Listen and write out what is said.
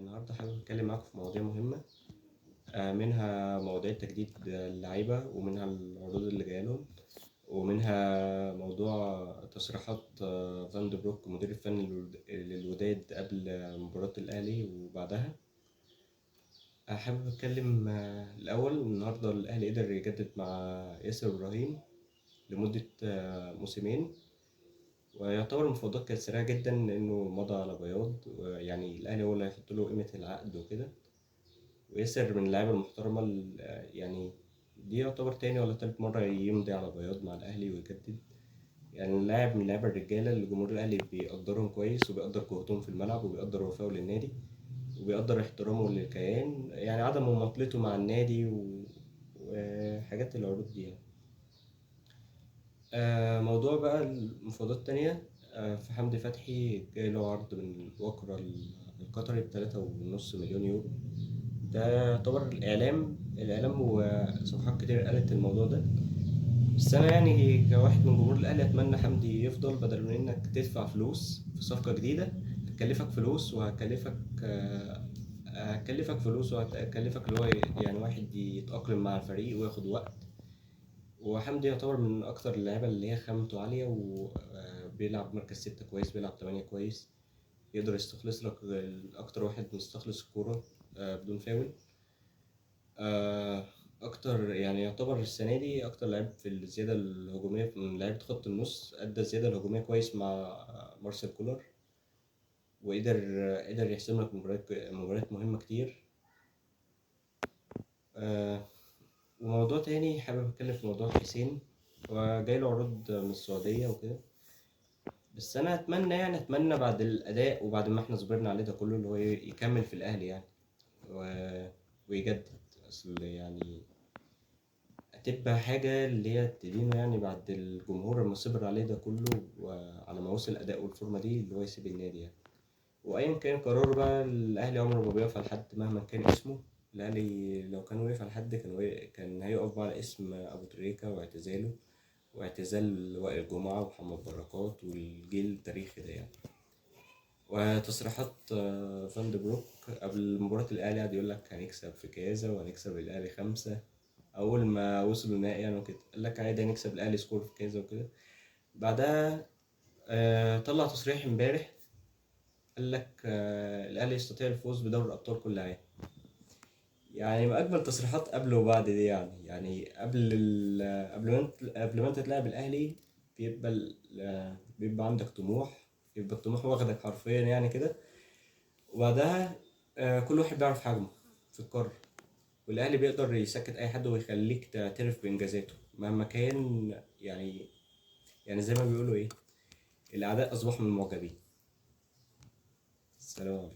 النهاردة حابب أتكلم معاكم في مواضيع مهمة. منها مواضيع تجديد اللعيبة، ومنها العروض اللي جاية لهم، ومنها موضوع تصريحات فان دي بروك مدير الفني للوداد قبل مباراة الأهلي وبعدها. حابب أتكلم الأول. النهاردة الأهلي قدر يجدد مع ياسر إبراهيم لمدة موسمين، ويعتبر المفاوضات كانت سريعة جدا لأنه مضى على بياض، ويعني الأهلي هو اللي هيحط له قيمة العقد وكده. وياسر من اللعيبة المحترمة يعني دي يعتبر تاني ولا تالت مرة يمضي على بياض مع الأهلي ويجدد. يعني لاعب من اللعيبة الرجالة اللي جمهور الأهلي بيقدرهم كويس، وبيقدر قوتهم في الملعب، وبيقدر وفائه للنادي، وبيقدر احترامه للكيان، يعني عدم مماطلته مع النادي وحاجات العروض دي يعني. موضوع بقى المفاوضات التانية. في حمدي فتحي جاي له عرض من وكرة القطري ب3.5 مليون يورو. ده يعتبر الإعلام وصفحات كتير قالت الموضوع ده. بس أنا يعني كواحد من جمهور الأهلي أتمنى حمدي يفضل، بدل من إنك تدفع فلوس في صفقة جديدة هتكلفك فلوس وهتكلفك اللي هو يعني واحد يتأقلم مع الفريق وياخد وقت. وحمدي يعتبر من أكتر اللعيبة اللي هي خامته عالية، وبيلعب مركز 6 كويس، بيلعب 8 كويس، يقدر يستخلص لك أكتر واحد مستخلص الكورة بدون فاول. آه، أكتر يعني يعتبر السنة دي أكتر لعيب في الزيادة الهجومية من لعيبة خط النص، أدى الزيادة الهجومية كويس مع مارسيل كولر، قدر يحسم لك مباريات مهمة كتير. آه، وموضوع تاني حابب أتكلم في موضوع حسين. هو جايله عروض من السعودية وكده، بس أنا أتمنى بعد الأداء وبعد ما إحنا صبرنا عليه ده كله اللي هو يكمل في الأهلي يعني، ويجدد. أصل يعني هتبقى حاجة اللي هي تدينه يعني بعد الجمهور لما صبر عليه ده كله، وعلى ما وصل أداء والفورمة دي اللي هو يسيب النادي يعني. وأيا كان قراره بقى، الأهلي عمره ما بيقف على حد مهما كان اسمه. الأهلي لو كان وقف على حد كان هيقف بقى على اسم أبو تريكة واعتزاله، واعتزال وائل جمعة ومحمد بركات والجيل التاريخي ده يعني. وتصريحات فان دي بروك قبل مباراة الأهلي قعد يقول لك هنكسب في كذا وهنكسب الأهلي 5. أول ما وصلوا النهائي يعني وكده قال لك عادي هنكسب الأهلي سكور في كذا وكده. بعدها طلع تصريح امبارح قال لك الأهلي يستطيع الفوز بدوري الأبطال كل عام. يعني ما أجمل تصريحات قبل وبعد دي يعني قبل ما أنت تلعب الأهلي بيبقى عندك طموح، يبقى الطموح واخدك حرفيا يعني كده. وبعدها كل واحد بيعرف حجمه في القارة، والأهلي بيقدر يسكت أي حد ويخليك تعترف بإنجازاته مهما كان يعني زي ما بيقولوا إيه، الأعداء أصبحوا من المعجبين. السلام عليكم.